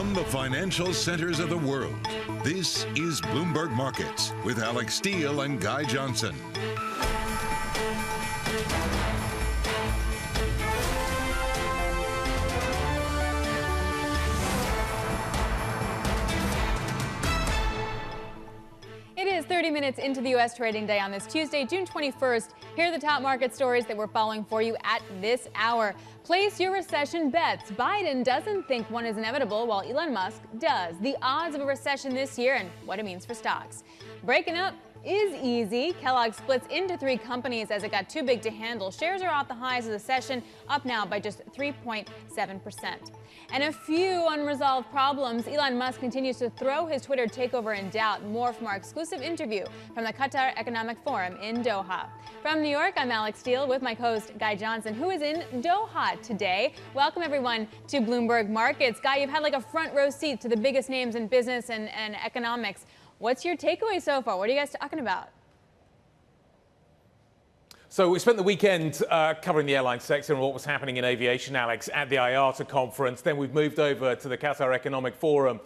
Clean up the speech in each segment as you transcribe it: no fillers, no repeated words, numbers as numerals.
From the financial centers of the world, this is Bloomberg Markets with Alix Steele and Guy Johnson. It is 30 minutes into the U.S. trading day on this Tuesday, June 21st. Here are the top market stories that we're following for you at this hour. Place your recession bets. Biden doesn't think one is inevitable, while Elon Musk does. The odds of a recession this year and what it means for stocks. Breaking up is easy. Kellogg splits into 3 companies as it got too big to handle. Shares are off the highs of the session, up now by just 3.7%. And a few unresolved problems. Elon Musk continues to throw his Twitter takeover in doubt. More from our exclusive interview from the Qatar Economic Forum in Doha. From New York, I'm Alix Steele with my host Guy Johnson, who is in Doha today. Welcome everyone to Bloomberg Markets. Guy, you've had like a front row seat to the biggest names in business and economics. What's your takeaway so far? What are you guys talking about? So we spent the weekend covering the airline sector and what was happening in aviation, Alix, at the IATA conference. Then we've moved over to the Qatar Economic Forum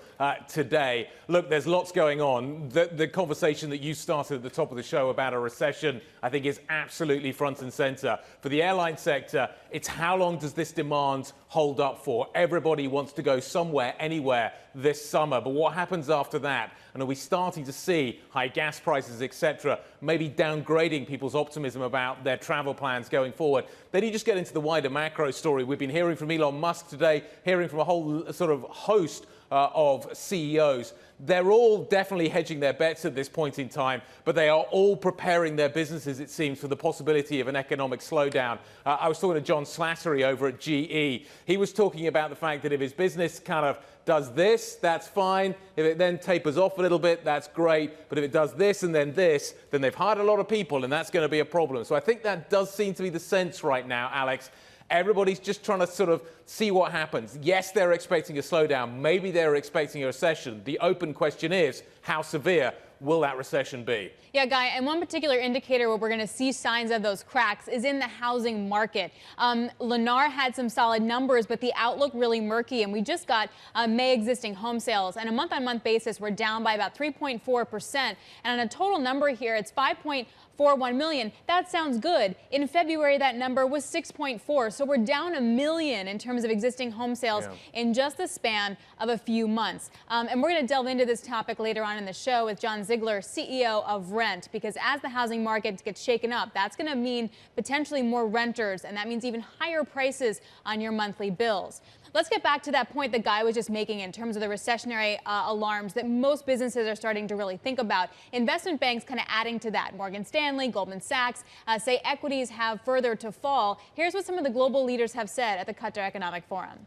today. Look, there's lots going on. The conversation that you started at the top of the show about a recession, I think, is absolutely front and center. For the airline sector, it's how long does this demand hold up for? Everybody wants to go somewhere, anywhere this summer. But what happens after that? And are we starting to see high gas prices, etc., maybe downgrading people's optimism about their travel plans going forward? Then you just get into the wider macro story. We've been hearing from Elon Musk today, hearing from a whole sort of host of CEOs. They're all definitely hedging their bets at this point in time, but they are all preparing their businesses, it seems, for the possibility of an economic slowdown. I was talking to John Slattery over at GE. He was talking about the fact that if his business kind of does this, that's fine. If it then tapers off a little bit, that's great. But if it does this and then this, then they've hired a lot of people, and that's going to be a problem. So I think that does seem to be the sense right now, Alix. Everybody's just trying to sort of see what happens. Yes, they're expecting a slowdown. Maybe they're expecting a recession. The open question is, how severe will that recession be? Yeah, Guy, and one particular indicator where we're going to see signs of those cracks is in the housing market. Lennar had some solid numbers, but the outlook really murky, and we just got May existing home sales. And a month-on-month basis, we're down by about 3.4%. And on a total number here, it's 5.41 million. That sounds good. In February, that number was 6.4. So we're down 1 million in terms of existing home sales in just the span of a few months. And we're going to delve into this topic later on in the show with John Ziegler, CEO of Rent, because as the housing market gets shaken up, that's going to mean potentially more renters, and that means even higher prices on your monthly bills. Let's get back to that point that Guy was just making in terms of the recessionary alarms that most businesses are starting to really think about. Investment banks kind of adding to that. Morgan Stanley, Goldman Sachs say equities have further to fall. Here's what some of the global leaders have said at the Qatar Economic Forum.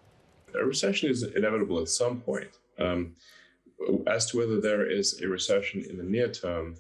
A recession is inevitable at some point. As to whether there is a recession in the near term,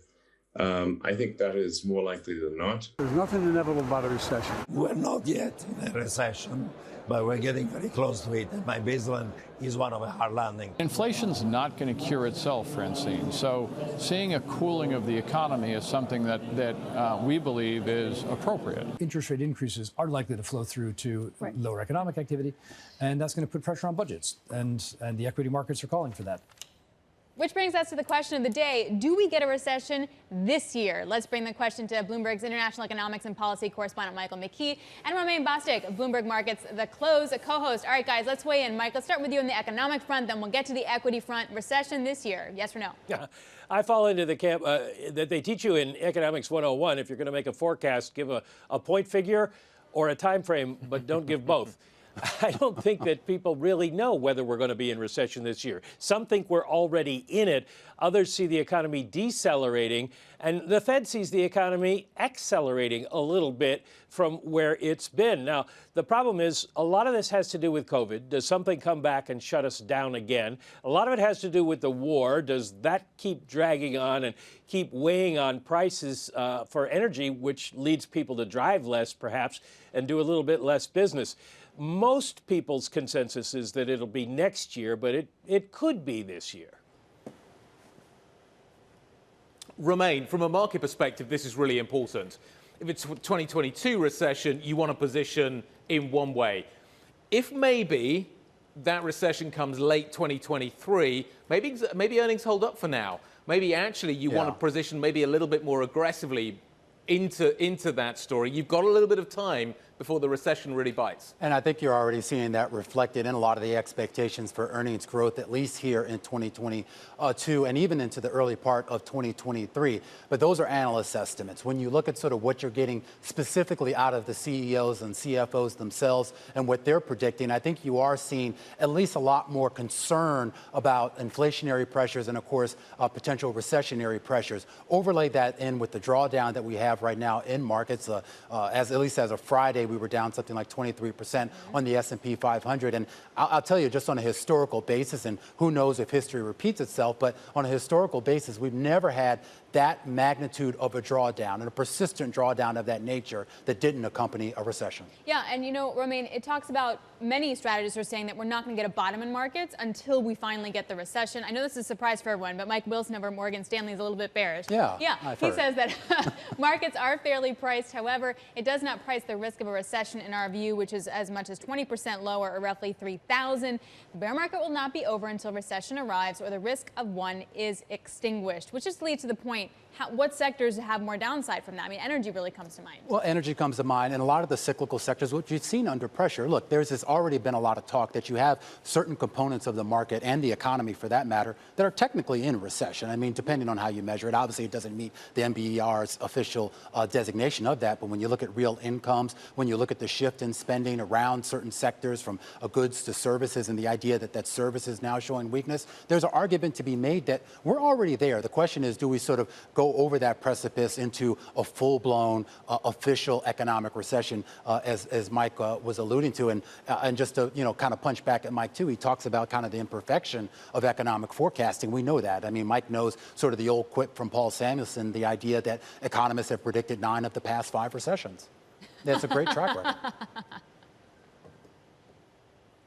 I think that is more likely than not. There's nothing inevitable about a recession. We're not yet in a recession, but we're getting very close to it. And my baseline is one of a hard landing. Inflation's not going to cure itself, Francine. So seeing a cooling of the economy is something that we believe is appropriate. Interest rate increases are likely to flow through to lower economic activity, and that's going to put pressure on budgets. And the equity markets are calling for that. Which brings us to the question of the day. Do we get a recession this year? Let's bring the question to Bloomberg's international economics and policy correspondent Michael McKee and Romain Bostic of Bloomberg Markets, the Close co-host. All right, guys, let's weigh in. Mike, let's start with you on the economic front, then we'll get to the equity front. Recession this year, yes or no? Yeah, I fall into the camp that they teach you in Economics 101. If you're going to make a forecast, give a point figure or a time frame, but don't give both. I don't think that people really know whether we're going to be in recession this year. Some think we're already in it. Others see the economy decelerating. And the Fed sees the economy accelerating a little bit from where it's been. Now, the problem is a lot of this has to do with COVID. Does something come back and shut us down again? A lot of it has to do with the war. Does that keep dragging on and keep weighing on prices for energy, which leads people to drive less, perhaps, and do a little bit less business? Most people's consensus is that it'll be next year, but it could be this year. Romain, from a market perspective, this is really important. If it's 2022 recession, you want to position in one way. If maybe that recession comes late 2023, maybe earnings hold up for now. Maybe actually you want to position maybe a little bit more aggressively into that story. You've got a little bit of time before the recession really bites. And I think you're already seeing that reflected in a lot of the expectations for earnings growth, at least here in 2022 and even into the early part of 2023. But those are analyst estimates. When you look at sort of what you're getting specifically out of the CEOs and CFOs themselves and what they're predicting, I think you are seeing at least a lot more concern about inflationary pressures and, of course, potential recessionary pressures. Overlay that in with the drawdown that we have right now in markets, at least as of Friday, we were down something like 23% on the S&P 500. And I'll tell you, just on a historical basis, and who knows if history repeats itself, but on a historical basis, we've never had that magnitude of a drawdown and a persistent drawdown of that nature that didn't accompany a recession. Yeah, and you know, Romaine, it talks about many strategists are saying that we're not going to get a bottom in markets until we finally get the recession. I know this is a surprise for everyone, but Mike Wilson over at Morgan Stanley is a little bit bearish. Yeah, he says that markets are fairly priced. However, it does not price the risk of a recession in our view, which is as much as 20% lower, or roughly 3,000. The bear market will not be over until recession arrives or the risk of one is extinguished, which just leads to the point. What sectors have more downside from that? I mean, energy really comes to mind. Well, energy comes to mind, and a lot of the cyclical sectors, which you've seen under pressure. Look, there's already been a lot of talk that you have certain components of the market and the economy, for that matter, that are technically in recession. I mean, depending on how you measure it, obviously it doesn't meet the NBER's official designation of that. But when you look at real incomes, when you look at the shift in spending around certain sectors from goods to services, and the idea that service is now showing weakness, there's an argument to be made that we're already there. The question is, do we sort of go over that precipice into a full-blown official economic recession, as Mike was alluding to, and just to kind of punch back at Mike too, he talks about kind of the imperfection of economic forecasting. We know that. I mean, Mike knows sort of the old quip from Paul Samuelson, the idea that economists have predicted 9 of the past 5 recessions. That's a great track record.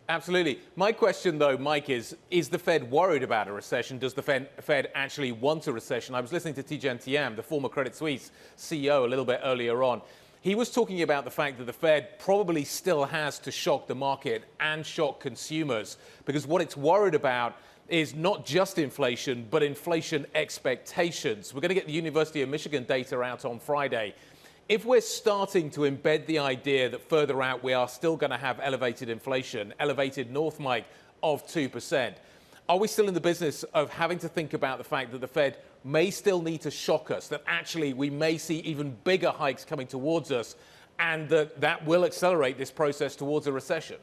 Absolutely. My question, though, Mike, is the Fed worried about a recession? Does the Fed actually want a recession? I was listening to Tidjane Thiam, the former Credit Suisse CEO, a little bit earlier on. He was talking about the fact that the Fed probably still has to shock the market and shock consumers, because what it's worried about is not just inflation, but inflation expectations. We're going to get the University of Michigan data out on Friday. If we're starting to embed the idea that further out we are still going to have elevated inflation, elevated north, Mike, of 2%, are we still in the business of having to think about the fact that the Fed may still need to shock us, that actually we may see even bigger hikes coming towards us, and that will accelerate this process towards a recession?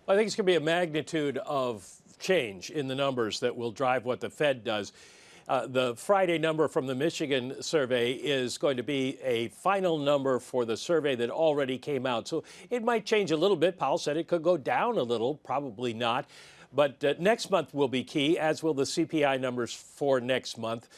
I think it's going to be a magnitude of change in the numbers that will drive what the Fed does. The Friday number from the Michigan survey is going to be a final number for the survey that already came out. So it might change a little bit. Powell said it could go down a little, probably not. But next month will be key, as will the CPI numbers for next month,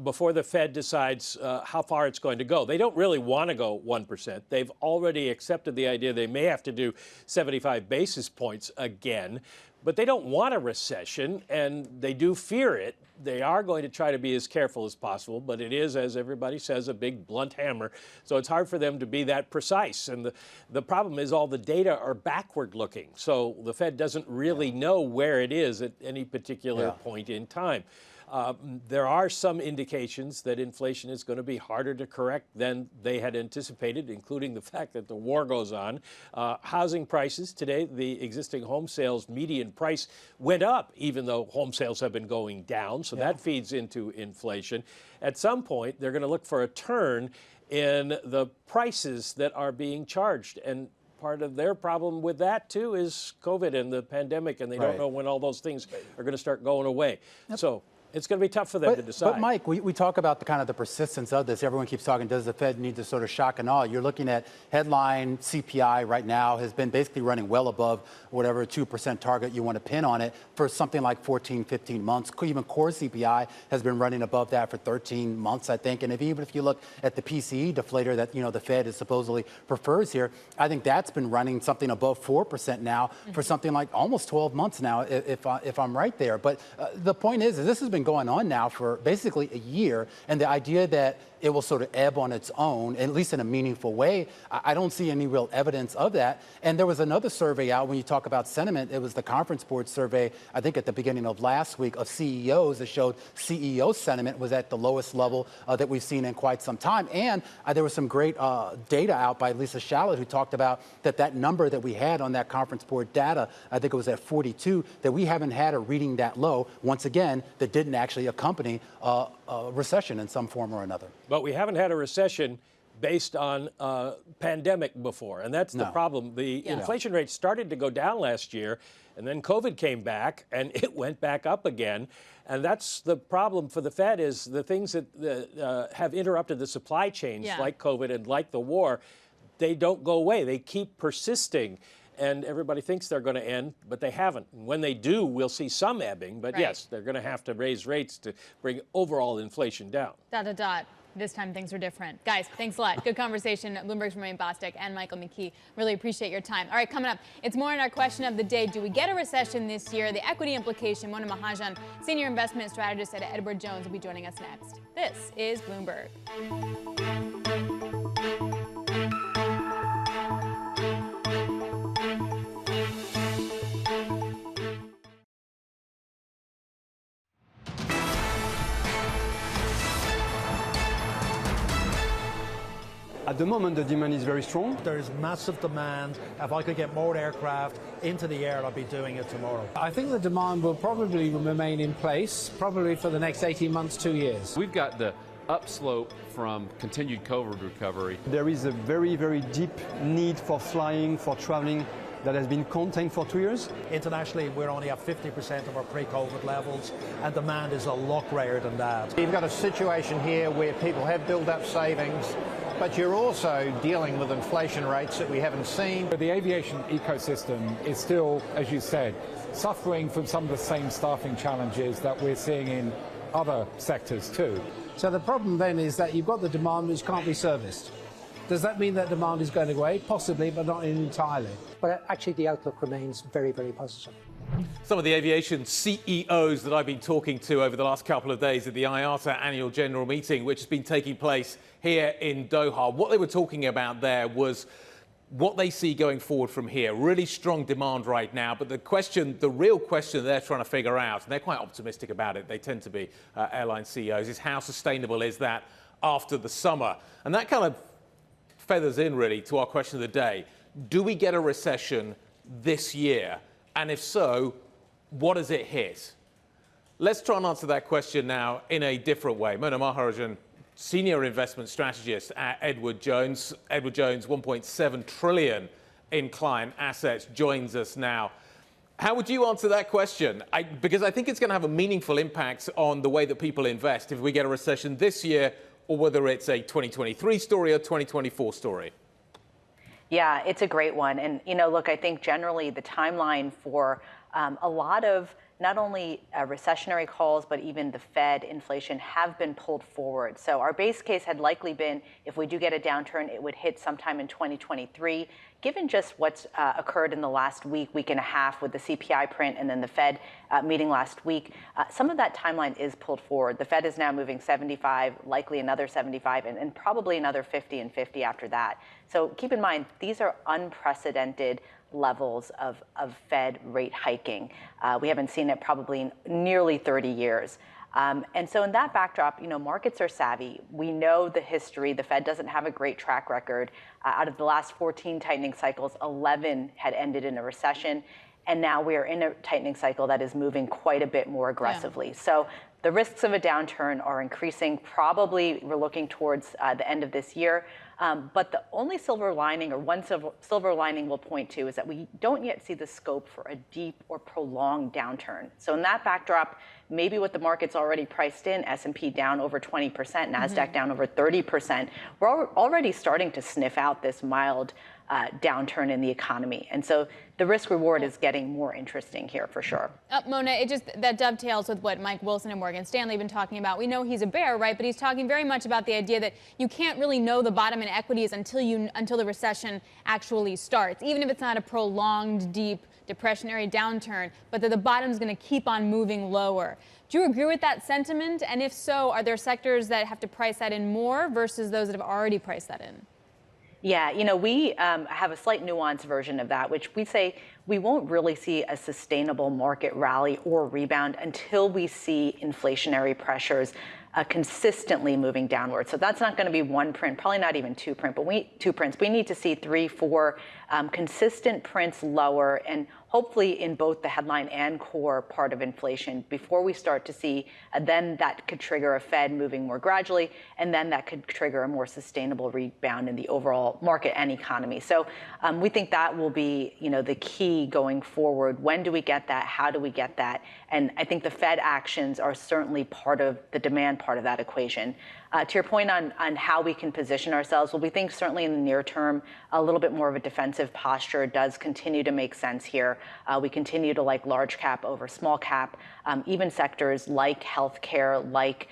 before the Fed decides how far it's going to go. They don't really want to go 1%. They've already accepted the idea they may have to do 75 basis points again. But they don't want a recession, and they do fear it. They are going to try to be as careful as possible, but it is, as everybody says, a big blunt hammer. So it's hard for them to be that precise. And the problem is all the data are backward looking. So the Fed doesn't really know where it is at any particular point in time. There are some indications that inflation is going to be harder to correct than they had anticipated, including the fact that the war goes on. Housing prices today, the existing home sales median price went up, even though home sales have been going down. So that feeds into inflation. At some point, they're going to look for a turn in the prices that are being charged. And part of their problem with that, too, is COVID and the pandemic, and they don't know when all those things are going to start going away. So it's going to be tough for them to decide. But Mike, we talk about the kind of the persistence of this. Everyone keeps talking, does the Fed need to sort of shock and awe? You're looking at headline CPI right now has been basically running well above whatever 2% target you want to pin on it for something like 14, 15 months. Even core CPI has been running above that for 13 months, I think. And even if you look at the PCE deflator that, the Fed is supposedly prefers here, I think that's been running something above 4% now for something like almost 12 months now, if I'm right there. But the point is this has been been going on now for basically a year, and the idea that it will sort of ebb on its own, at least in a meaningful way, I don't see any real evidence of that. And there was another survey out when you talk about sentiment. It was the Conference Board survey, I think at the beginning of last week, of CEOs that showed CEO sentiment was at the lowest level that we've seen in quite some time. And there was some great data out by Lisa Shallot who talked about that number that we had on that Conference Board data, I think it was at 42, that we haven't had a reading that low, once again, that didn't actually accompany a recession in some form or another. But we haven't had a recession based on pandemic before, and that's the problem. The inflation rate started to go down last year, and then COVID came back, and it went back up again. And that's the problem for the Fed, is the things that have interrupted the supply chains, like COVID and like the war, they don't go away. They keep persisting. And everybody thinks they're going to end, but they haven't. And when they do, we'll see some ebbing. But yes, they're going to have to raise rates to bring overall inflation down. ... This time things are different. Guys, thanks a lot. Good conversation. Bloomberg's Romain Bostic and Michael McKee. Really appreciate your time. All right, coming up, it's more on our question of the day. Do we get a recession this year? The equity implication. Mona Mahajan, senior investment strategist at Edward Jones, will be joining us next. This is Bloomberg. At the moment, the demand is very strong. There's massive demand. If I could get more aircraft into the air, I'd be doing it tomorrow. I think the demand will probably remain in place, probably for the next 18 months, 2 years. We've got the upslope from continued COVID recovery. There is a very, very deep need for flying, for traveling, that has been contained for 2 years. Internationally, we're only at 50% of our pre-COVID levels, and demand is a lot greater than that. You've got a situation here where people have built up savings, but you're also dealing with inflation rates that we haven't seen. The aviation ecosystem is still, as you said, suffering from some of the same staffing challenges that we're seeing in other sectors too. So the problem then is that you've got the demand which can't be serviced. Does that mean that demand is going away? Possibly, but not entirely. But actually the outlook remains very, very positive. Some of the aviation CEOs that I've been talking to over the last couple of days at the IATA annual general meeting, which has been taking place here in Doha, what they were talking about there was what they see going forward from here. Really strong demand right now, but the real question they're trying to figure out, and they're quite optimistic about it, they tend to be airline CEOs, is how sustainable is that after the summer? And that kind of feathers in really to our question of the day. Do we get a recession this year? And if so, what does it hit? Let's try and answer that question now in a different way. Mona Mahajan, senior investment strategist at Edward Jones. Edward Jones, 1.7 trillion in client assets, joins us now. How would you answer that question? Because I think it's going to have a meaningful impact on the way that people invest if we get a recession this year, or whether it's a 2023 story or 2024 story. Yeah, it's a great one. And, look, I think generally the timeline for a lot of not only recessionary calls, but even the Fed inflation have been pulled forward. So our base case had likely been, if we do get a downturn, it would hit sometime in 2023. Given just what's occurred in the last week and a half with the CPI print and then the Fed meeting last week, some of that timeline is pulled forward. The Fed is now moving 75, likely another 75, and probably another 50 and 50 after that. So keep in mind, these are unprecedented levels of Fed rate hiking. We haven't seen it probably in nearly 30 years. And so in that backdrop, markets are savvy. We know the history. The Fed doesn't have a great track record. Out of the last 14 tightening cycles, 11 had ended in a recession. And now we are in a tightening cycle that is moving quite a bit more aggressively. Yeah. So the risks of a downturn are increasing. Probably we're looking towards the end of this year. But the only silver lining, or one silver lining we'll point to, is that we don't yet see the scope for a deep or prolonged downturn. So in that backdrop, maybe what the market's already priced in, S&P down over 20%, NASDAQ down over 30%, we're already starting to sniff out this mild downturn in the economy. And so the risk reward is getting more interesting here for sure. Mona, that dovetails with what Mike Wilson and Morgan Stanley have been talking about. We know he's a bear, right? But he's talking very much about the idea that you can't really know the bottom in equities until the recession actually starts, even if it's not a prolonged, deep depressionary downturn, but that the bottom's going to keep on moving lower. Do you agree with that sentiment? And if so, are there sectors that have to price that in more versus those that have already priced that in? Yeah, we have a slight nuanced version of that, which we say we won't really see a sustainable market rally or rebound until we see inflationary pressures consistently moving downward. So that's not going to be one print, probably not even two prints. We need to see 3, 4 consistent prints lower, and hopefully in both the headline and core part of inflation before we start to see, then that could trigger a Fed moving more gradually, and then that could trigger a more sustainable rebound in the overall market and economy. So we think that will be, the key going forward. When do we get that? How do we get that? And I think the Fed actions are certainly part of the demand part of that equation. To your point on how we can position ourselves, well, we think certainly in the near term, a little bit more of a defensive posture does continue to make sense here. We continue to like large cap over small cap. Even sectors like healthcare, like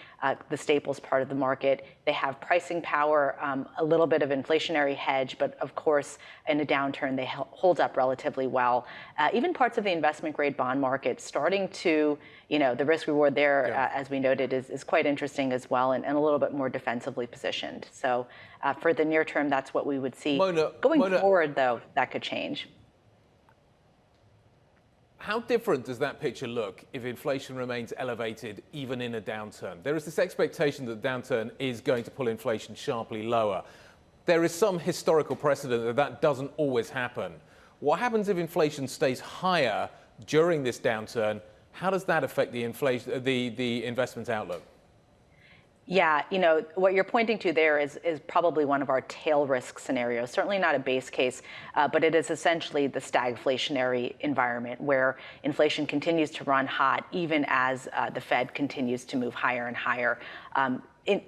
the staples part of the market, they have pricing power, a little bit of inflationary hedge, but of course, in a downturn, they hold up relatively well. Even parts of the investment grade bond market starting to, the risk reward there, as we noted, is quite interesting as well, and a little bit more defensively positioned. So for the near term, that's what we would see. Going forward, though, that could change. How different does that picture look if inflation remains elevated even in a downturn? There is this expectation that the downturn is going to pull inflation sharply lower. There is some historical precedent that that doesn't always happen. What happens if inflation stays higher during this downturn? How does that affect the investment outlook? Yeah, what you're pointing to there is probably one of our tail risk scenarios. Certainly not a base case, but it is essentially the stagflationary environment where inflation continues to run hot even as the Fed continues to move higher and higher.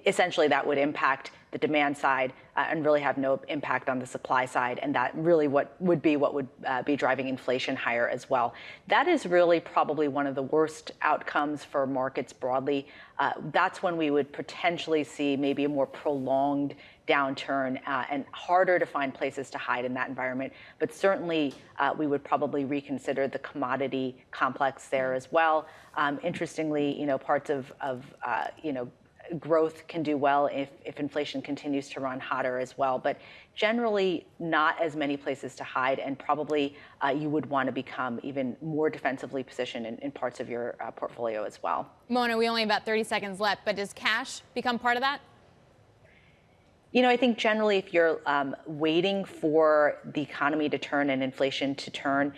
Essentially, that would impact the demand side and really have no impact on the supply side, and that really would be driving inflation higher as well. That is really probably one of the worst outcomes for markets broadly. That's when we would potentially see maybe a more prolonged downturn and harder to find places to hide in that environment. But certainly, we would probably reconsider the commodity complex there as well. Interestingly, parts of growth can do well if inflation continues to run hotter as well. But generally, not as many places to hide, and probably you would want to become even more defensively positioned in parts of your portfolio as well. Mona, we only have about 30 seconds left, but does cash become part of that? I think generally if you're waiting for the economy to turn and inflation to turn,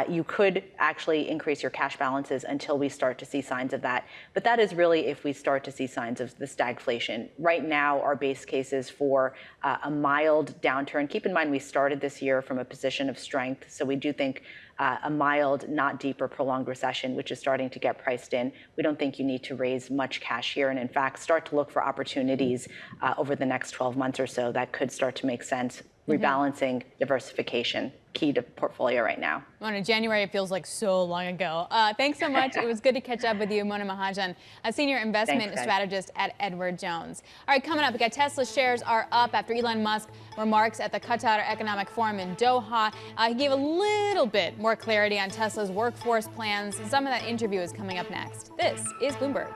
you could actually increase your cash balances until we start to see signs of that. But that is really if we start to see signs of the stagflation. Right now, our base case is for a mild downturn. Keep in mind, we started this year from a position of strength. So we do think a mild, not deep or prolonged recession, which is starting to get priced in. We don't think you need to raise much cash here, and in fact, start to look for opportunities over the next 12 months or so that could start to make sense. Rebalancing, diversification, key to portfolio right now. Mona, January feels like so long ago. Thanks so much. It was good to catch up with you, Mona Mahajan, a senior investment strategist at Edward Jones. All right, coming up, we got Tesla shares are up after Elon Musk remarks at the Qatar Economic Forum in Doha. He gave a little bit more clarity on Tesla's workforce plans. Some of that interview is coming up next. This is Bloomberg.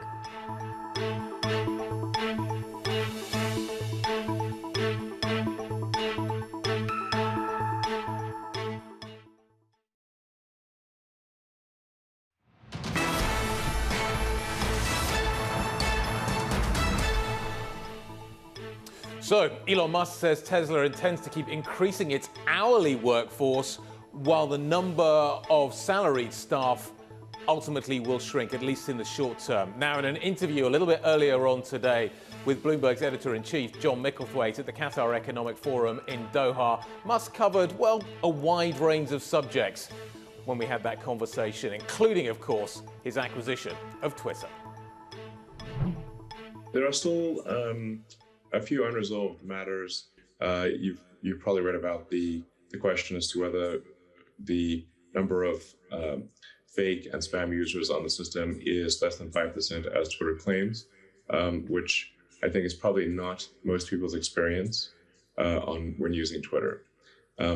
So, Elon Musk says Tesla intends to keep increasing its hourly workforce while the number of salaried staff ultimately will shrink, at least in the short term. Now, in an interview a little bit earlier on today with Bloomberg's editor-in-chief, John Micklethwaite, at the Qatar Economic Forum in Doha, Musk covered, well, a wide range of subjects when we had that conversation, including, of course, his acquisition of Twitter. There are still a few unresolved matters. You've probably read about the question as to whether the number of fake and spam users on the system is less than 5%, as Twitter claims, which I think is probably not most people's experience when using Twitter.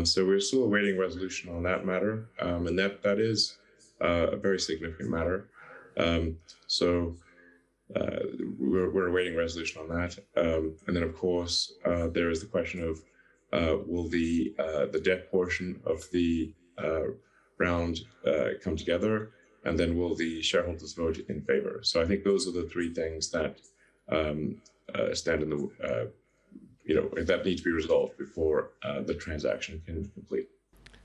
So we're still awaiting resolution on that matter, and that is a very significant matter. So we're awaiting resolution on that. And then, of course, there is the question of will the debt portion of the round come together, and then will the shareholders vote in favor? So I think those are the three things that stand in the that need to be resolved before the transaction can complete.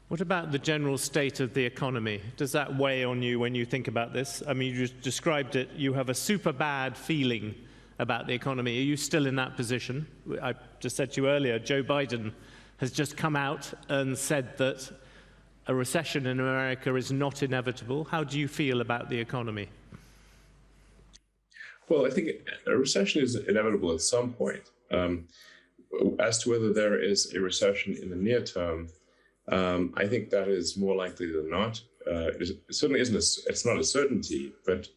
What about the general state of the economy? Does that weigh on you when you think about this? I mean, you just described it. You have a super bad feeling about the economy. Are you still in that position? I just said to you earlier, Joe Biden has just come out and said that a recession in America is not inevitable. How do you feel about the economy? Well, I think a recession is inevitable at some point. As to whether there is a recession in the near term, I think that is more likely than not. It certainly isn't. It's not a certainty, but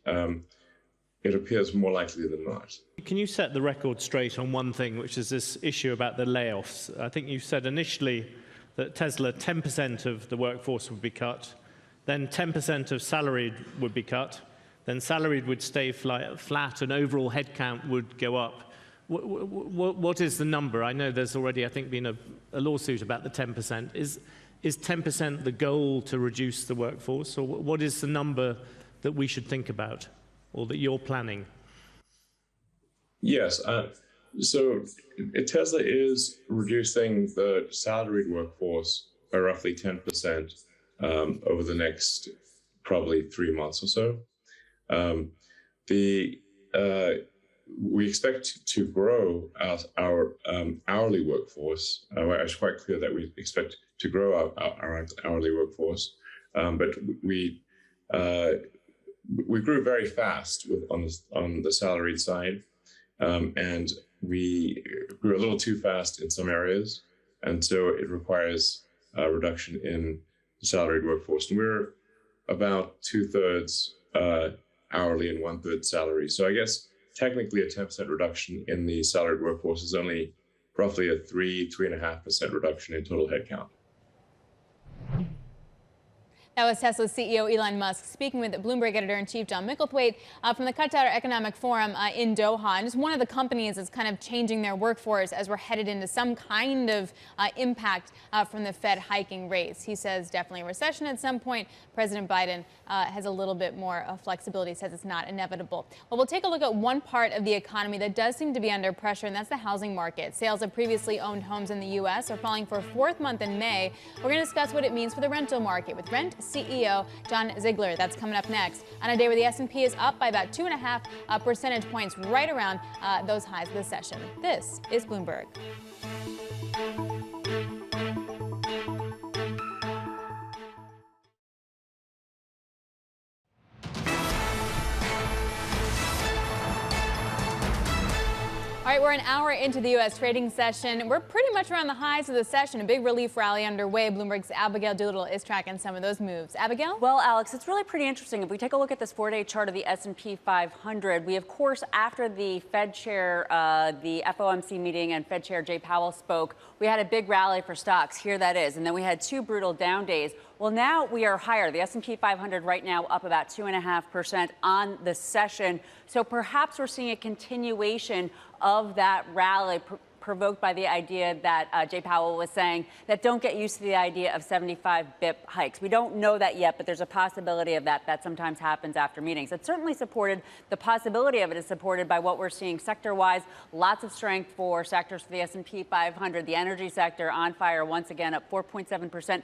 it appears more likely than not. Can you set the record straight on one thing, which is this issue about the layoffs? I think you said initially that Tesla, 10% of the workforce would be cut, then 10% of salaried would be cut, then salaried would stay flat and overall headcount would go up. What is the number? I know there's already, I think, been a lawsuit about the 10%. Is 10% the goal to reduce the workforce, or what is the number that we should think about, or that you're planning? Yes. So Tesla is reducing the salaried workforce by roughly 10% over the next probably 3 months or so. We expect to grow our hourly workforce. It's quite clear that we expect to grow our hourly workforce, but we grew very fast on the salaried side, and we grew a little too fast in some areas, and so it requires a reduction in the salaried workforce. And we're about 2/3 hourly and 1/3 salary. So I guess technically a 10% reduction in the salaried workforce is only roughly a 3.5% reduction in total headcount. That was Tesla's CEO Elon Musk speaking with Bloomberg editor-in-chief John Micklethwaite from the Qatar Economic Forum in Doha. And just one of the companies is kind of changing their workforce as we're headed into some kind of impact from the Fed hiking rates. He says definitely a recession at some point. President Biden has a little bit more flexibility, says it's not inevitable. Well, we'll take a look at one part of the economy that does seem to be under pressure, and that's the housing market. Sales of previously owned homes in the U.S. are falling for a fourth month in May. We're going to discuss what it means for the rental market with Rent CEO John Ziegler. That's coming up next on a day where the S&P is up by about 2.5 percentage points, right around those highs of the session. This is Bloomberg. All right, we're an hour into the U.S. trading session. We're pretty much around the highs of the session. A big relief rally underway. Bloomberg's Abigail Doolittle is tracking some of those moves. Abigail? Well, Alex, it's really pretty interesting. If we take a look at this 4-day chart of the S&P 500, we, of course, after the Fed chair, the FOMC meeting, and Fed Chair Jay Powell spoke, we had a big rally for stocks. Here that is. And then we had 2 brutal down days. Well, now we are higher. The S&P 500 right now up about 2.5% on the session. So perhaps we're seeing a continuation of that rally provoked by the idea that Jay Powell was saying that don't get used to the idea of 75 BIP hikes. We don't know that yet, but there's a possibility of that. That sometimes happens after meetings. It's certainly supported. The possibility of it is supported by what we're seeing sector-wise. Lots of strength for sectors for the S&P 500. The energy sector on fire once again, up 4.7%.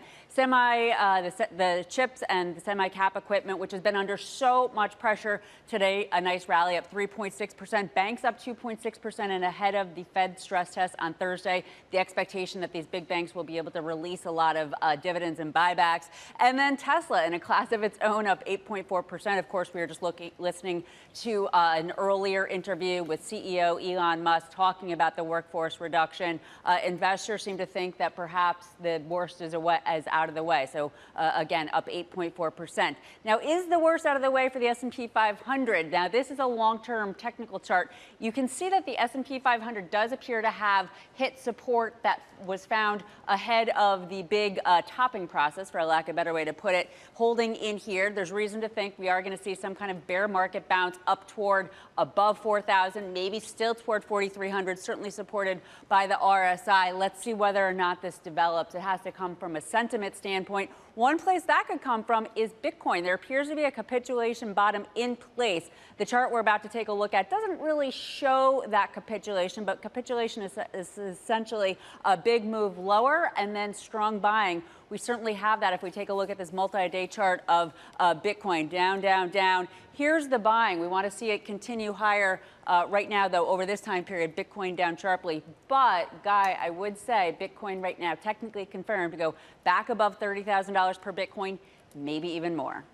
The chips and the semi-cap equipment, which has been under so much pressure today, a nice rally up 3.6%. Banks up 2.6% and ahead of the Fed stress test on Thursday. The expectation that these big banks will be able to release a lot of dividends and buybacks. And then Tesla, in a class of its own, up 8.4%. Of course, we were just listening to an earlier interview with CEO Elon Musk talking about the workforce reduction. Investors seem to think that perhaps the worst is out of the way. So again, up 8.4%. Now, is the worst out of the way for the S&P 500? Now, this is a long-term technical chart. You can see that the S&P 500 does appear to have hit support that was found ahead of the big topping process, for lack of a better way to put it, holding in here. There's reason to think we are going to see some kind of bear market bounce up toward above 4,000, maybe still toward 4,300, certainly supported by the RSI. Let's see whether or not this develops. It has to come from a sentiment standpoint. One place that could come from is Bitcoin. There appears to be a capitulation bottom in place. The chart we're about to take a look at doesn't really show that capitulation, but capitulation is essentially a big move lower and then strong buying. We certainly have that if we take a look at this multi-day chart of Bitcoin. Down, down, down. Here's the buying. We want to see it continue higher. Right now, though, over this time period, Bitcoin down sharply. But, Guy, I would say Bitcoin right now technically confirmed to go back above $30,000 per Bitcoin, maybe even more.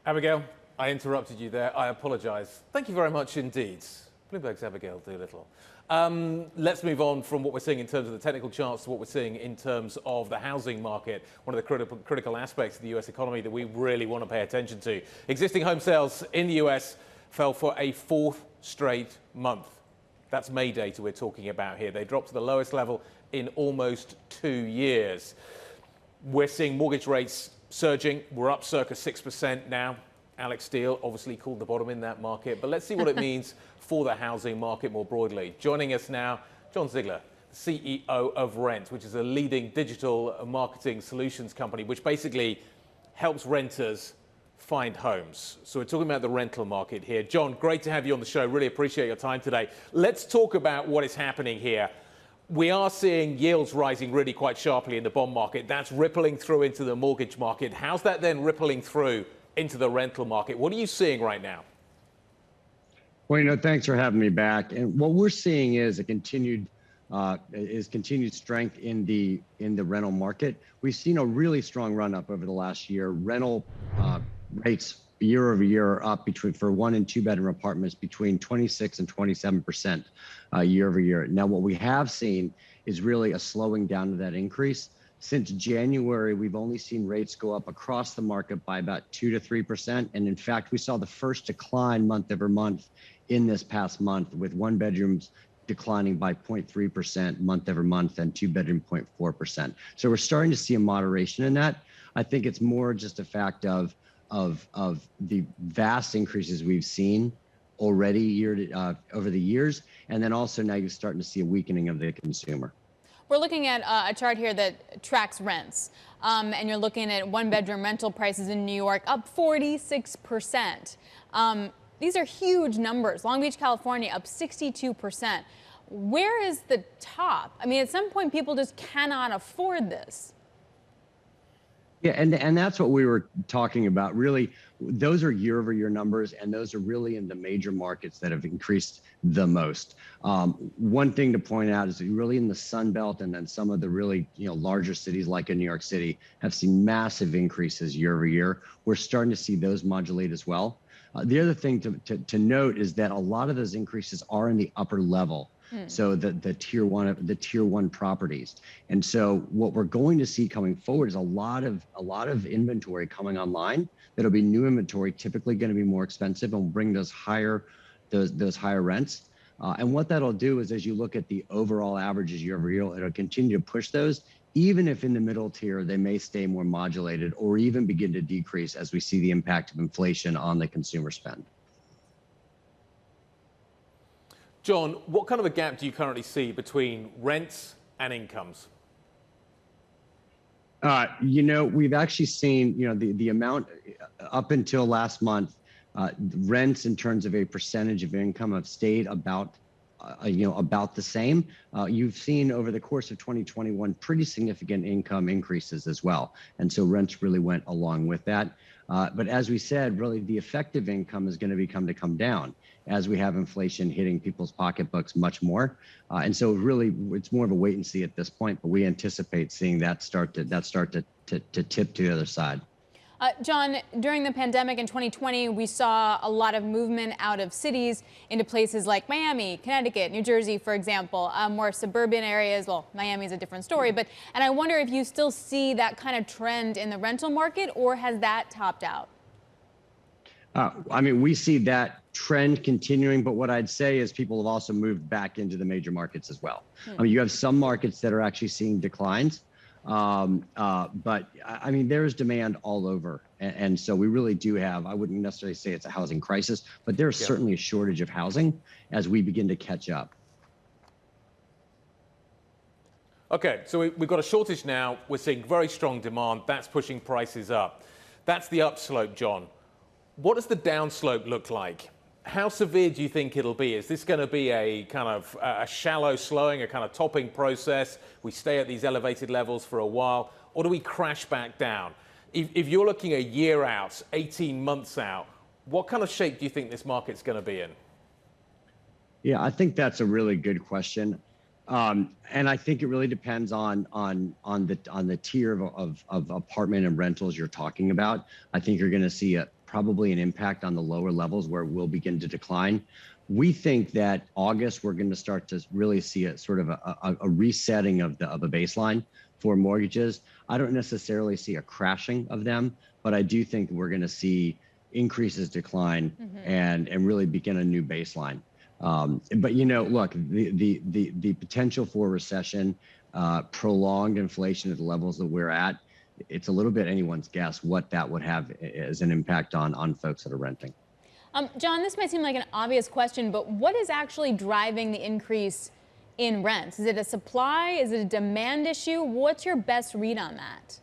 Abigail, I interrupted you there. I apologize. Thank you very much indeed. Bloomberg's Abigail Doolittle. Let's move on from what we're seeing in terms of the technical charts to what we're seeing in terms of the housing market, one of the critical aspects of the US economy that we really want to pay attention to. Existing home sales in the US fell for a fourth straight month. That's May data we're talking about here. They dropped to the lowest level in almost 2 years. We're seeing mortgage rates surging. We're up circa 6% now. Alix Steel obviously called the bottom in that market, but let's see what it means for the housing market more broadly. Joining us now, John Ziegler, CEO of Rent, which is a leading digital marketing solutions company, which basically helps renters find homes. So we're talking about the rental market here. John, great to have you on the show. Really appreciate your time today. Let's talk about what is happening here. We are seeing yields rising really quite sharply in the bond market. That's rippling through into the mortgage market. How's that then rippling through into the rental market? What are you seeing right now? Well, thanks for having me back. And what we're seeing is a continued strength in the rental market. We've seen a really strong run up over the last year. Rental rates year over year are up for 1 and 2 bedroom apartments between 26 and 27% year over year. Now, what we have seen is really a slowing down of that increase. Since January, we've only seen rates go up across the market by about 2 to 3%. And in fact, we saw the first decline month over month in this past month, with 1 bedrooms declining by 0.3% month over month and 2 bedroom 0.4%. So we're starting to see a moderation in that. I think it's more just a fact of the vast increases we've seen already over the years. And then also now you're starting to see a weakening of the consumer. We're looking at a chart here that tracks rents, and you're looking at 1 bedroom rental prices in New York up 46%. These are huge numbers. Long Beach, California up 62%. Where is the top? I mean, at some point, people just cannot afford this. Yeah, and that's what we were talking about. Really, those are year over year numbers, and those are really in the major markets that have increased the most. One thing to point out is that really in the Sun Belt and then some of the really larger cities like in New York City have seen massive increases year over year. We're starting to see those modulate as well. The other thing to note is that a lot of those increases are in the upper level. So the tier one properties. And so what we're going to see coming forward is a lot of inventory coming online. That'll be new inventory, typically going to be more expensive, and will bring those higher rents. And what that'll do is, as you look at the overall averages year over year, it'll continue to push those, even if in the middle tier they may stay more modulated or even begin to decrease as we see the impact of inflation on the consumer spend. John, what kind of a gap do you currently see between rents and incomes? We've actually seen, the amount up until last month, rents in terms of a percentage of income have stayed about the same. You've seen over the course of 2021 pretty significant income increases as well. And so rents really went along with that. But as we said, really the effective income is going to come down as we have inflation hitting people's pocketbooks much more. And so really it's more of a wait and see at this point, but we anticipate seeing that start to tip to the other side. John, during the pandemic in 2020, we saw a lot of movement out of cities into places like Miami, Connecticut, New Jersey, for example, more suburban areas. Well, Miami is a different story, and I wonder if you still see that kind of trend in the rental market, or has that topped out? We see that trend continuing, but what I'd say is people have also moved back into the major markets as well. I mean, you have some markets that are actually seeing declines, but I mean, there's demand all over. And so we really do have, I wouldn't necessarily say it's a housing crisis, but there's certainly a shortage of housing as we begin to catch up. Okay, so we've got a shortage now. We're seeing very strong demand. That's pushing prices up. That's the upslope, John. What does the downslope look like? How severe do you think it'll be? Is this going to be a kind of a shallow slowing, a kind of topping process? We stay at these elevated levels for a while, or do we crash back down? If you're looking a year out, 18 months out, what kind of shape do you think this market's going to be in? Yeah, I think that's a really good question. And I think it really depends on the tier of apartment and rentals you're talking about. I think you're going to see probably an impact on the lower levels where it will begin to decline. We think that August we're going to start to really see a sort of a resetting of a baseline for mortgages. I don't necessarily see a crashing of them, but I do think we're going to see increases decline and really begin a new baseline. But you know, look, the potential for recession, prolonged inflation at the levels that we're at, it's a little bit anyone's guess what that would have as an impact on folks that are renting. John, this might seem like an obvious question, but what is actually driving the increase in rents? Is it a supply? Is it a demand issue? What's your best read on that?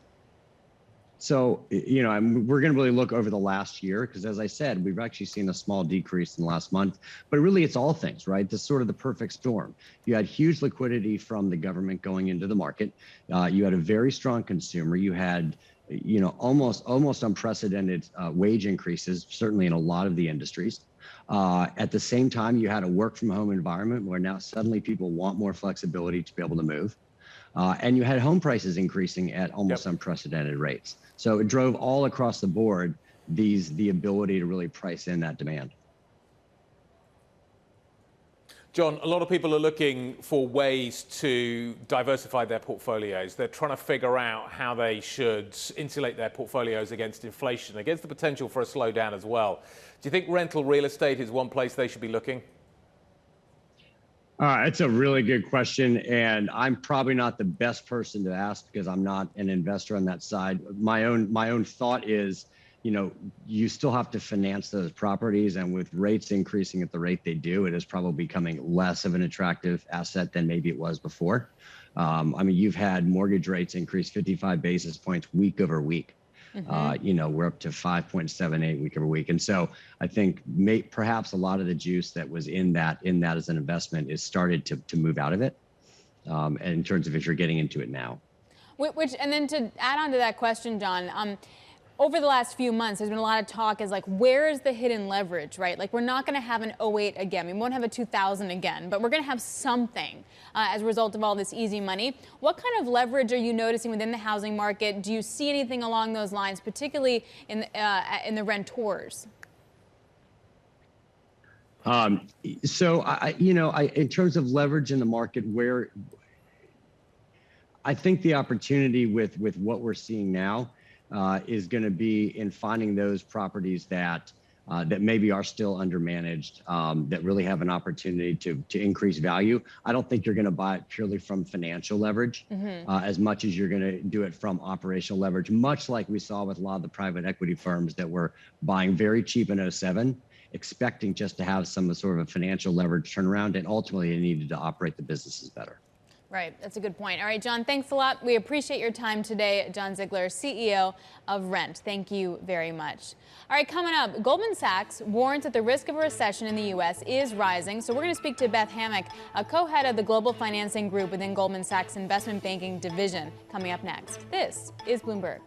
So, you know, we're going to really look over the last year because, as I said, we've actually seen a small decrease in the last month. But really, it's all things, right? This is sort of the perfect storm. You had huge liquidity from the government going into the market. You had a very strong consumer. You had, you know, almost unprecedented wage increases, certainly in a lot of the industries. At the same time, you had a work from home environment where now suddenly people want more flexibility to be able to move. And you had home prices increasing at almost unprecedented rates. So it drove all across the board the ability to really price in that demand. John, a lot of people are looking for ways to diversify their portfolios. They're trying to figure out how they should insulate their portfolios against inflation, against the potential for a slowdown as well. Do you think rental real estate is one place they should be looking? It's a really good question, and I'm probably not the best person to ask because I'm not an investor on that side. My own thought is, you know, you still have to finance those properties, and with rates increasing at the rate they do, it is probably becoming less of an attractive asset than maybe it was before. I mean, you've had mortgage rates increase 55 basis points week over week. You know, we're up to 5.78 week over week. And so I think perhaps a lot of the juice that was in that as an investment is started to move out of it. And in terms of if you're getting into it now. And then to add on to that question, John, over the last few months, there's been a lot of talk is like, where is the hidden leverage, right? Like, we're not going to have an 08 again. We won't have a 2000 again, but we're going to have something as a result of all this easy money. What kind of leverage are you noticing within the housing market? Do you see anything along those lines, particularly in the renters? So, you know, in terms of leverage in the market, where I think the opportunity with what we're seeing now is going to be in finding those properties that maybe are still undermanaged, that really have an opportunity to increase value. I don't think you're going to buy it purely from financial leverage as much as you're going to do it from operational leverage, much like we saw with a lot of the private equity firms that were buying very cheap in 07, expecting just to have some sort of a financial leverage turnaround, and ultimately they needed to operate the businesses better. Right. That's a good point. All right, John, thanks a lot. We appreciate your time today. John Ziegler, CEO of Rent. Thank you very much. All right, coming up, Goldman Sachs warns that the risk of a recession in the U.S. is rising. So we're going to speak to Beth Hammack, a co-head of the Global Financing Group within Goldman Sachs Investment Banking Division, coming up next. This is Bloomberg.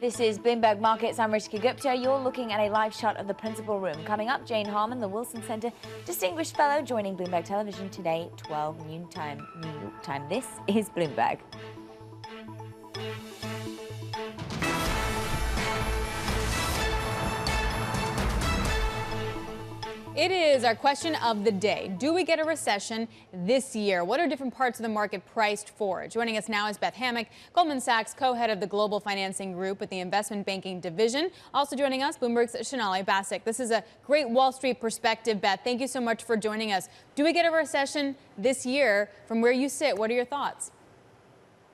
This is Bloomberg Markets. I'm Rishika Gupta. You're looking at a live shot of the principal room. Coming up, Jane Harmon, the Wilson Center Distinguished Fellow, joining Bloomberg Television today, 12 noon time, New York time. This is Bloomberg. It is our question of the day. Do we get a recession this year? What are different parts of the market priced for? Joining us now is Beth Hammack, Goldman Sachs co-head of the Global Financing Group with the Investment Banking Division. Also joining us, Bloomberg's Sonali Basak. This is a great Wall Street perspective, Beth. Thank you so much for joining us. Do we get a recession this year? From where you sit, what are your thoughts?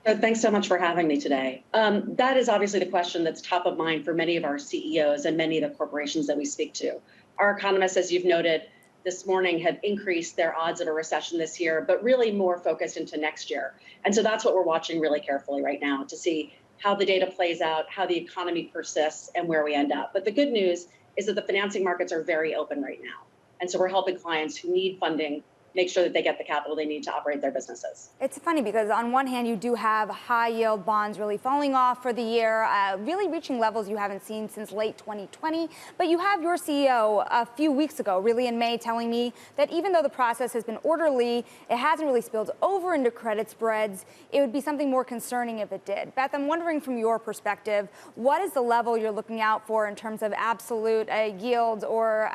Thanks so much for having me today. That is obviously the question that's top of mind for many of our CEOs and many of the corporations that we speak to. Our economists, as you've noted, this morning have increased their odds of a recession this year, but really more focused into next year. And so that's what we're watching really carefully right now to see how the data plays out, how the economy persists, and where we end up. But the good news is that the financing markets are very open right now. And so we're helping clients who need funding make sure that they get the capital they need to operate their businesses. It's funny because on one hand, you do have high yield bonds really falling off for the year, really reaching levels you haven't seen since late 2020. But you have your CEO a few weeks ago, really in May, telling me that even though the process has been orderly, it hasn't really spilled over into credit spreads. It would be something more concerning if it did. Beth, I'm wondering from your perspective, what is the level you're looking out for in terms of absolute yields or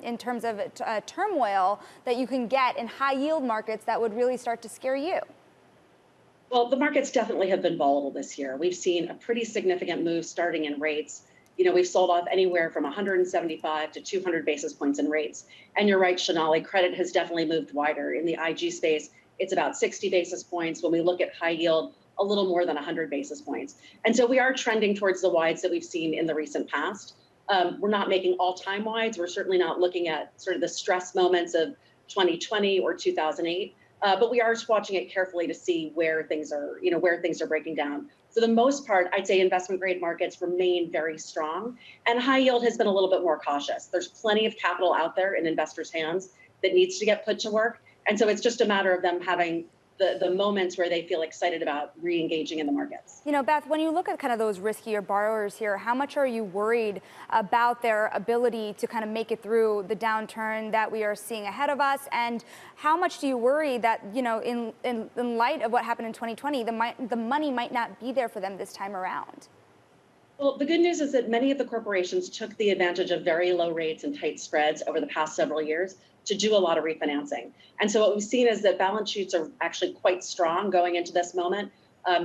in terms of turmoil that you can get in high yield markets that would really start to scare you? Well, the markets definitely have been volatile this year. We've seen a pretty significant move starting in rates. You know, we've sold off anywhere from 175 to 200 basis points in rates. And you're right, Sonali, credit has definitely moved wider. In the IG space, it's about 60 basis points. When we look at high yield, a little more than 100 basis points. And so we are trending towards the wides that we've seen in the recent past. We're not making all-time wides. We're certainly not looking at sort of the stress moments of 2020 or 2008, but we are watching it carefully to see where things are, where things are breaking down. For the most part, I'd say investment grade markets remain very strong, and high yield has been a little bit more cautious. There's plenty of capital out there in investors' hands that needs to get put to work, and so it's just a matter of them having the moments where they feel excited about re-engaging in the markets. You know, Beth, when you look at kind of those riskier borrowers here, how much are you worried about their ability to kind of make it through the downturn that we are seeing ahead of us? And how much do you worry that, you know, in light of what happened in 2020, the money might not be there for them this time around? Well, the good news is that many of the corporations took the advantage of very low rates and tight spreads over the past several years to do a lot of refinancing. And so what we've seen is that balance sheets are actually quite strong going into this moment,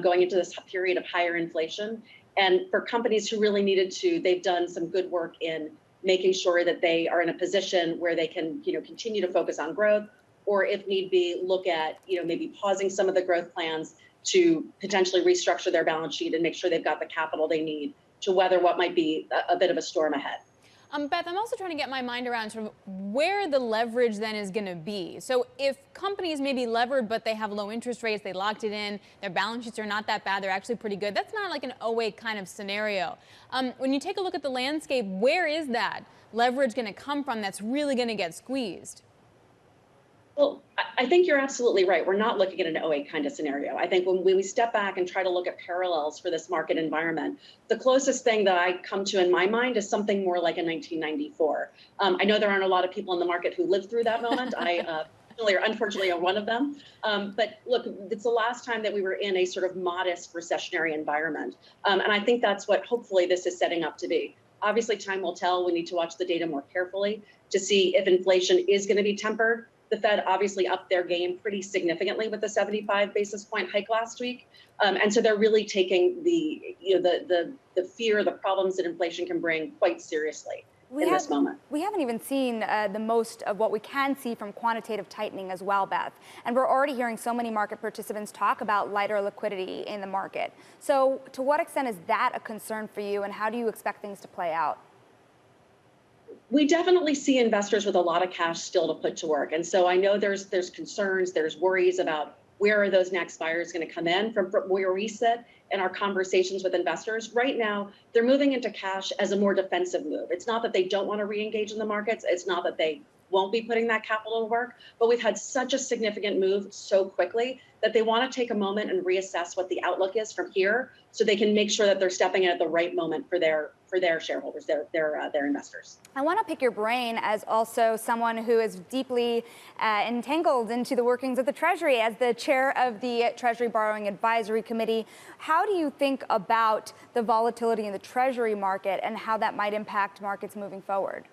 going into this period of higher inflation. And for companies who really needed to, they've done some good work in making sure that they are in a position where they can, continue to focus on growth, or if need be, look at, maybe pausing some of the growth plans to potentially restructure their balance sheet and make sure they've got the capital they need to weather what might be a bit of a storm ahead. Beth, I'm also trying to get my mind around sort of where the leverage then is going to be. So if companies may be levered, but they have low interest rates, they locked it in, their balance sheets are not that bad, they're actually pretty good. That's not like an '08 kind of scenario. When you take a look at the landscape, where is that leverage going to come from that's really going to get squeezed? Well, I think you're absolutely right. We're not looking at an '08 kind of scenario. I think when we step back and try to look at parallels for this market environment, the closest thing that I come to in my mind is something more like a 1994. I know there aren't a lot of people in the market who lived through that moment. I unfortunately are one of them. But look, it's the last time that we were in a sort of modest recessionary environment. And I think that's what hopefully this is setting up to be. Obviously, time will tell. We need to watch the data more carefully to see if inflation is going to be tempered. The Fed obviously upped their game pretty significantly with the 75 basis point hike last week. And so they're really taking the fear, the problems that inflation can bring quite seriously in this moment. We haven't even seen the most of what we can see from quantitative tightening as well, Beth. And we're already hearing so many market participants talk about lighter liquidity in the market. So to what extent is that a concern for you, and how do you expect things to play out? We definitely see investors with a lot of cash still to put to work. And so I know there's concerns, there's worries about where are those next buyers going to come in from where we sit in our conversations with investors. Right now, they're moving into cash as a more defensive move. It's not that they don't want to re-engage in the markets. It's not that they won't be putting that capital to work, but we've had such a significant move so quickly that they want to take a moment and reassess what the outlook is from here, so they can make sure that they're stepping in at the right moment for their shareholders, their investors. I want to pick your brain as also someone who is deeply entangled into the workings of the Treasury as the chair of the Treasury Borrowing Advisory Committee. How do you think about the volatility in the Treasury market and how that might impact markets moving forward?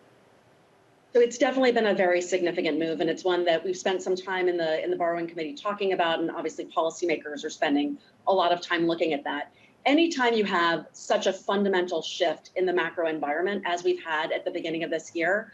So it's definitely been a very significant move, and it's one that we've spent some time in the borrowing committee talking about, and obviously policymakers are spending a lot of time looking at that. Anytime you have such a fundamental shift in the macro environment as we've had at the beginning of this year,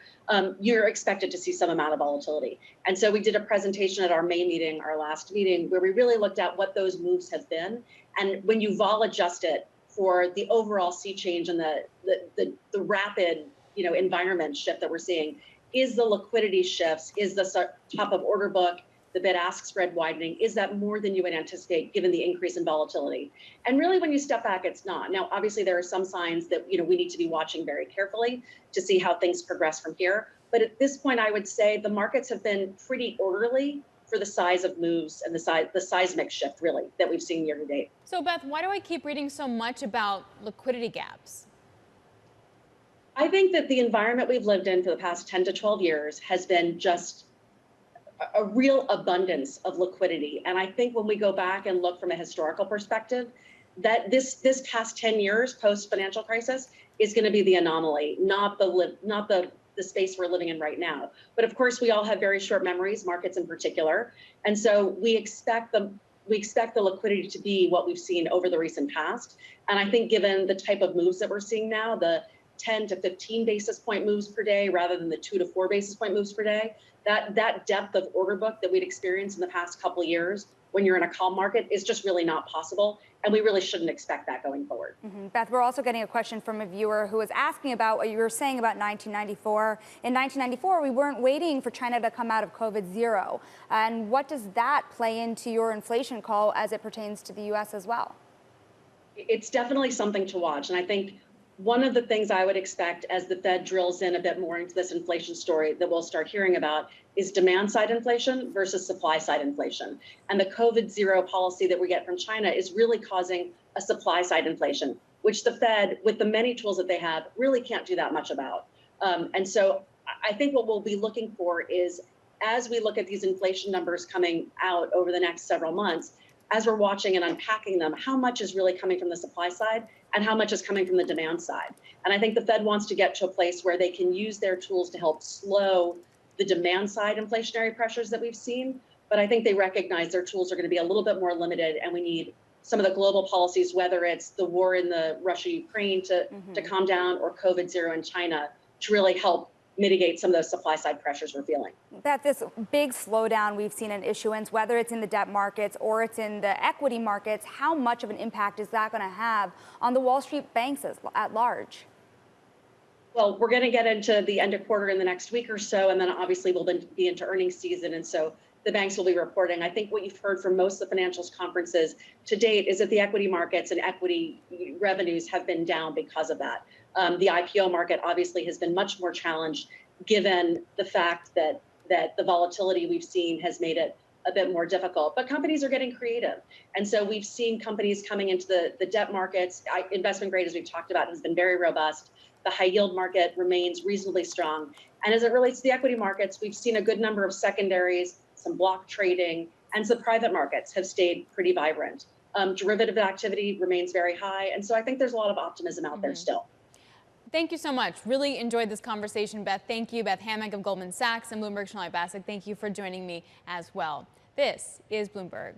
you're expected to see some amount of volatility. And so we did a presentation at our May meeting, our last meeting, where we really looked at what those moves have been. And when you vol adjust it for the overall sea change and the rapid environment shift that we're seeing, is the liquidity shifts, is the top of order book, the bid-ask spread widening, is that more than you would anticipate given the increase in volatility? And really, when you step back, it's not. Now, obviously, there are some signs that we need to be watching very carefully to see how things progress from here. But at this point, I would say the markets have been pretty orderly for the size of moves and the seismic shift, really, that we've seen year to date. So, Beth, why do I keep reading so much about liquidity gaps? I think that the environment we've lived in for the past 10 to 12 years has been just a real abundance of liquidity. And I think when we go back and look from a historical perspective, that this past 10 years post-financial crisis is going to be the anomaly, not the space we're living in right now. But of course, we all have very short memories, markets in particular. And so we expect the liquidity to be what we've seen over the recent past. And I think given the type of moves that we're seeing now, the 10 to 15 basis point moves per day rather than the 2 to 4 basis point moves per day, that depth of order book that we'd experienced in the past couple of years when you're in a calm market is just really not possible. And we really shouldn't expect that going forward. Beth, we're also getting a question from a viewer who was asking about what you were saying about 1994. In 1994, we weren't waiting for China to come out of COVID zero. And what does that play into your inflation call as it pertains to the U.S. as well? It's definitely something to watch. And I think one of the things I would expect as the Fed drills in a bit more into this inflation story that we'll start hearing about is demand side inflation versus supply side inflation. And the COVID zero policy that we get from China is really causing a supply side inflation, which the Fed, with the many tools that they have, really can't do that much about. And so I think what we'll be looking for is, as we look at these inflation numbers coming out over the next several months, as we're watching and unpacking them, how much is really coming from the supply side and how much is coming from the demand side. And I think the Fed wants to get to a place where they can use their tools to help slow the demand side inflationary pressures that we've seen. But I think they recognize their tools are going to be a little bit more limited, and we need some of the global policies, whether it's the war in the Russia-Ukraine to calm down or COVID zero in China, to really help mitigate some of those supply side pressures we're feeling. That this big slowdown we've seen in issuance, whether it's in the debt markets or it's in the equity markets, how much of an impact is that going to have on the Wall Street banks at large? Well, we're going to get into the end of quarter in the next week or so, and then obviously we'll be into earnings season. And so the banks will be reporting. I think what you've heard from most of the financials conferences to date is that the equity markets and equity revenues have been down because of that. The IPO market obviously has been much more challenged given the fact that the volatility we've seen has made it a bit more difficult. But companies are getting creative. And so we've seen companies coming into the debt markets. Investment grade, as we've talked about, has been very robust. The high yield market remains reasonably strong. And as it relates to the equity markets, we've seen a good number of secondaries, some block trading, and some private markets have stayed pretty vibrant. Derivative activity remains very high. And so I think there's a lot of optimism out there still. Thank you so much. Really enjoyed this conversation, Beth. Thank you, Beth Hammack of Goldman Sachs and Bloomberg Chanel Bassett. Thank you for joining me as well. This is Bloomberg.